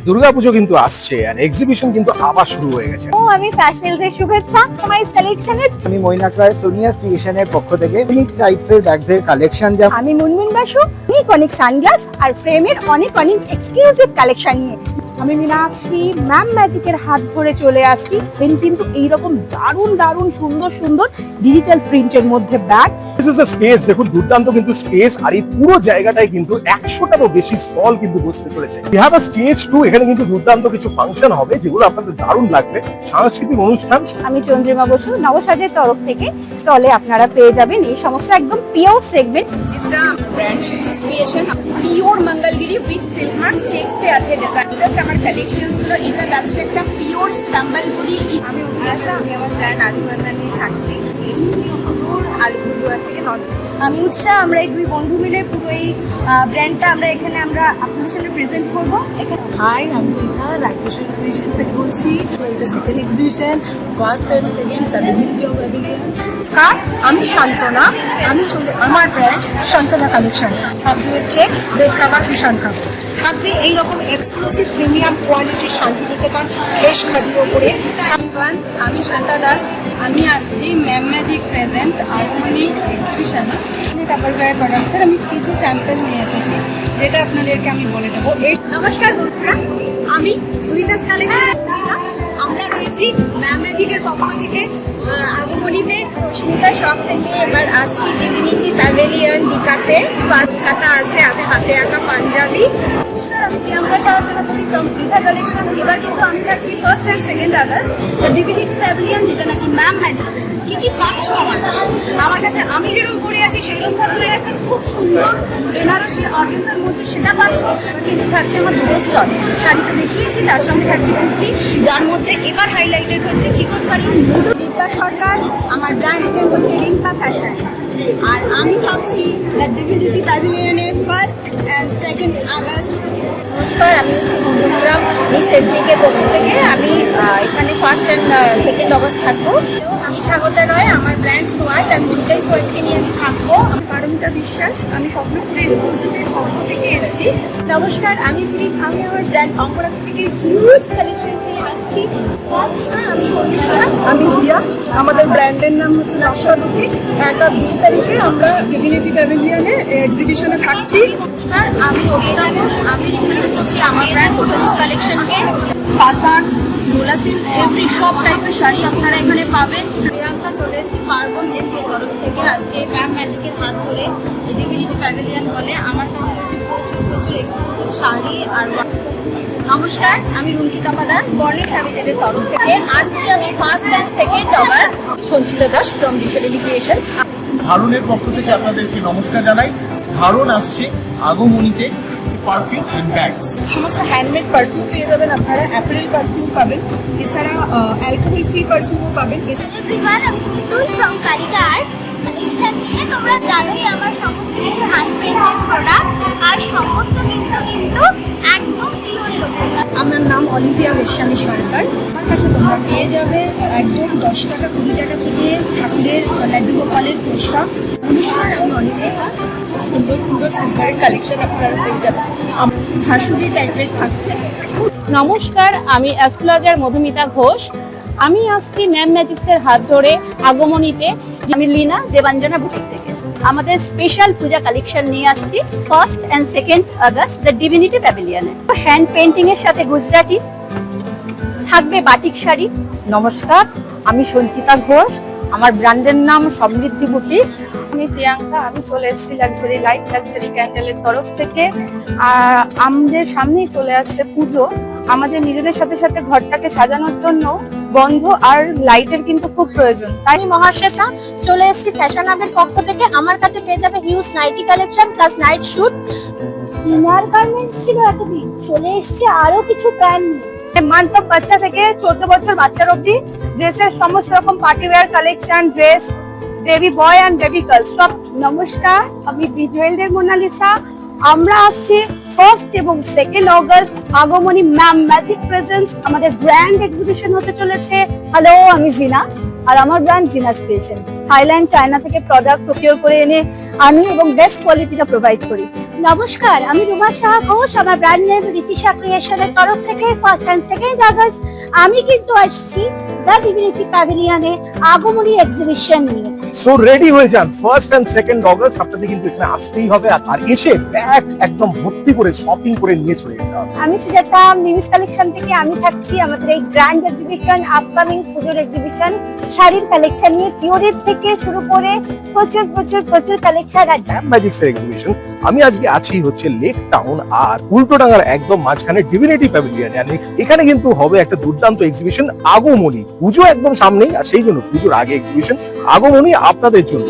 দুর্গাপুজো কিন্তু আসছে আর এক্সিবিশন কিন্তু আবার শুরু হয়ে গেছে। আমি ফ্যাশনেলস এর শুভেচ্ছা কাস্টমাইজ কালেকশনের। আমি মৈনাক রায় সোনিয়া ক্রিয়েশনের পক্ষ থেকে ইউনিক টাইপস এর ব্যাগস এর কালেকশন যা আমি মুনমুন বাসু অনেক সানগ্লাস আর ফ্রেমের অনেক এক্সক্লুসিভ কালেকশন নিয়ে। আমি মীনাক্ষী ম্যাম ম্যাজিকের হাত ধরে চলে আসছি কিন্তু এইরকম দারুণ দারুণ সুন্দর সুন্দর ডিজিটাল প্রিন্টের মধ্যে bag. This is a space, দেখুন দুর্দান্ত কিন্তু স্পেস, আর এই পুরো জায়গাটায় কিন্তু 100টারও বেশি স্টল কিন্তু বসতে চলেছে। We have a stage too, এখানে কিন্তু দুর্দান্ত কিছু ফাংশন হবে যেগুলো আপনাদের দারুণ লাগবে, সাংস্কৃতিক অনুষ্ঠান। আমি চন্দ্রিমা বসু নবসাজের তরফ থেকে স্টলে আপনারা পেয়ে যাবেন এই সমস্ত একদম pure segment. Chitra brand creation pure Mangalagiri with silk mark চেকসে আছে ডিজাইন। জাস্ট আমার কালেকশনস গুলো এটা যাচ্ছে একটা পিওর সম্বলপুরি। আমি আশা, আমি আমার ব্র্যান্ড আদিবান্না নিয়ে থাকছি এসছি সুদূর আলিপুরদুয়ার থেকে নর্থ। আমি উৎসাহ, আমরা এই দুই বন্ধু মিলে পুরো এই ব্র্যান্ডটা আমরা আপনাদের সামনে প্রেজেন্ট করব। হাই, আমি দীপা রাইটেশন ক্রিয়েশন থেকে বলছি। এটা second exhibition, first and second the divinity of pavilion. আমি শান্তনা, আমার ব্র্যান্ড শান্তনা কালেকশন। থাকবে চেক বেড কাভার ভীষণ কাভার, থাকবে এইরকম এক্সক্লুসিভ প্রিমিয়াম কোয়ালিটির শান্তিনিকেতন ফ্রেশ খাদির ওপরে। আমি শ্বেতা দাস, আমি আসছি ম্যাম ম্যাজিক প্রেজেন্ট আগমনী এক্সিবিশনে টাপারওয়্যার প্রোডাক্টসের আমি কিছু স্যাম্পল নিয়ে এসেছি যেটা আপনাদেরকে আমি বলে দেবো। এই নমস্কার বন্ধুরা, আমি দুইটাস কালেকশন। আমরা রয়েছি ম্যাম ম্যাজিকের পক্ষ থেকে আগমনীতে সুমিতা শপ থেকে এবার আসছি ডিভিনিটি প্যাভিলিয়ন দিকাতে। কাতা আছে হাতে আঁকা পাঞ্জাবি। নমস্কার, আমি প্রিয়াঙ্কা শাহ সেনাপতি ফ্রম প্রিথা কালেকশন। এবার কিন্তু আমি থাকছি 1st and 2nd August the divinity pavilion, যেটা নাকি ম্যাম ম্যাজিক। কি কি পাচ্ছ আমার কাছে? আমি যেরকম পরে আছি সেইরকম ধরনের একটা খুব সুন্দর বেনারসি অর্গেনজার মধ্যে সেটা পাচ্ছ। কিন্তু থাকছে আমার দুটো স্টল, শাড়িতে দেখিয়েছি, তার সঙ্গে থাকছে কুর্তি, যার মধ্যে এবার হাইলাইটেড হচ্ছে চিকনকারি নুডল। দীপা সরকার, আমার ব্র্যান্ড নেম হচ্ছে রিম্পা ফ্যাশন, আর আমি থাকছি দ্য ডিভিনিটি প্যাভিলিয়নে 1st and 2nd আগস্ট। নমস্কার, আমি বন্ধুরাম মিস এথনিকের পক্ষ থেকে। আমি এখানে 1st and 2nd আগস্ট থাকবো। আমি স্বাগতা রয়, আমার ব্র্যান্ড সোয়াজ, আমি দুটাই সোয়াজকে নিয়ে আমি থাকবো। পারমিতা বিশ্বাস, আমি স্বপ্নপুরে এক্সক্লুসিভের পক্ষ থেকে এসেছি। নমস্কার, আমি ঝিলিক, আমি আমার ব্র্যান্ড অঙ্করা থেকে হিউজ কালেকশন নিয়ে আসছি। আমি শর্মিষ্ঠা। আমি রিয়া, আমাদের ব্র্যান্ডের নাম হচ্ছে নকশালুকি। একটা 20 তারিখে আমরা ডিভিনিটি প্যাভিলিয়নে এক্সিবিশনে থাকছি। নমস্কার, আমি অভিতা ঘোষ, আমি রিপ্রেজেন্ট করছি আমার ব্র্যান্ড কোশানিস কালেকশনকে। পাতান, ডোলাসিল, এভরি সব টাইপের শাড়ি আপনারা এখানে পাবেন। প্রিয়াঙ্কা চলে এসেছি পার্বণ এর তরফ থেকে আজকে ম্যাম ম্যাজিকের হাত ধরে ডিভিনিটি প্যাভিলিয়ন বলে আমার কাছে রয়েছে প্রচুর এক্সক্লুসিভ শাড়ি। আর নমস্কার, আমি রুনকিতা পাদান বর্লিংস হ্যাবিটেটের তরফ থেকে আসছি। আমি 1st and 2nd August. Sanchita Das from digital creations. ধারণের পক্ষ থেকে আপনাদেরকে নমস্কার জানাই। ধারণ আসছে আগমনীতে পারফিউম এন্ড ব্যাগস। সমস্ত হ্যান্ডমেড পারফিউম পেয়ে যাবেন আপনারা, অ্যাপারেল পারফিউম পাবেন, এছাড়া অ্যালকোহল ফ্রি পারফিউমও পাবেন। এভরিওয়ান, আমি Tutul from Kalika art collection নিয়ে। তোমরা জানোই আমার সমস্ত কিছু হ্যান্ড পেইন্টেড প্রোডাক্ট, আর সমস্ত কিন্তু একদম পিওরের উপর। আমার নাম অলিভিয়া গোস্বামী সরকার। আমার কাছে তোমরা পেয়ে যাবে একদম 10 টাকা 20 টাকা থেকে ঠাকুরের লাড্ডু গোপালের পোশাক। নমস্কার, আমি অনিন্দিতা। সুন্দর সিলভারের কালেকশন আপনারা পেয়ে যাবেন। হাসুদি টাইপের থাকছে। নমস্কার, আমি অ্যাস্ট্রোলজার মধুমিতা ঘোষ। আমি আসছি ম্যাম ম্যাজিক্সের হাত ধরে আগমনীতে। আমি লীনা দেবাঞ্জনা বুটিক থেকে আমাদের স্পেশাল পূজা কালেকশন নিয়ে আসছি 1st and 2nd August the divinity প্যাভিলিয়নে। হ্যান্ড পেইন্টিং এর সাথে গুজরাটি থাকবে, বাটিক শাড়ি। নমস্কার, আমি সঞ্চিতা ঘোষ, আমার ব্র্যান্ডের নাম সমৃদ্ধি বুটিক। আমি প্রিয়াঙ্কা, আমি চলে এসেছি লাক্সারি ক্যান্ডেলের তরফ থেকে। আর আমাদের সামনেই চলে আসছে পুজো। আমাদের নিজেদের সাথে সাথে ঘরটাকে সাজানোর জন্য গন্ধ আর লাইটের কিন্তু খুব প্রয়োজন। তাই আমি মহাশ্বেতা, চলে এসেছি ফ্যাশন হাবের পক্ষ থেকে। আমার কাছে পেয়ে যাবে huge nighty collection plus night suit. Inner garments ছিল এতদিন, চলে এসছে আরো কিছু ব্র্যান্ড নিয়ে। মান্থ অফ বাচ্চা থেকে 14 বছর বাচ্চার অব্দি ড্রেসের সমস্ত রকম party wear collection, dress, baby boy and baby girls সব। নমস্কার, আমি বিজুয়েলদের মোনালিসা। আমরা আসছি 1st এবং 2nd আগস্ট আগমনী ম্যাম ম্যাজিক প্রেজেন্স। আমাদের ব্র্যান্ড এক্সিবিশন হতে চলেছে। হ্যালো, আমি জিনা, আর আমার brand genius creation. Thailand China থেকে প্রোডাক্ট প্রকিওর করে এনে আনি এবং বেস্ট কোয়ালিটিটা প্রোভাইড করি। নমস্কার, আমি রুমা সাহা ঘোষ। আমার ব্র্যান্ড নেম রীতিশা ক্রিয়েশনের তরফ থেকে ফার্স্ট অ্যান্ড সেকেন্ড আগস্ট আমি কিন্তু আসছি দ্য ডিভিনিটি প্যাভিলিয়নে আগমনী এক্সিবিশন নিয়ে। সো রেডি হয়ে যান, 1st and 2nd অগস্ট আপনাদের কিন্তু এখানে আসতেই হবে, আর এসে ব্যাগ একদম ভর্তি করে শপিং করে নিয়ে চলে যেতে হবে। আমি সুজাতা, মিমিস কালেকশন থেকে আমি থাকছি আমাদের এই গ্র্যান্ড এক্সিবিশন, আপকামিং পুজোর এক্সিবিশন, শাড়ির কালেকশন নিয়ে পিওরের থেকে শুরু করে প্রচুর প্রচুর প্রচুর কালেকশন। আর ম্যাম ম্যাজিক্স এর এক্সিবিশন। আমি আজকে আছি হচ্ছে লেক টাউন আর উল্টোডাঙ্গার একদম মাঝখানে ডিভিনিটি প্যাভিলিয়ন। এখানে কিন্তু হবে একটা দুর্দান্ত এক্সিবিশন আগমনী। পুজো একদম সামনেই, আর সেই জন্য পুজোর আগে এক্সিবিশন আগমনী আপনাদের জন্য।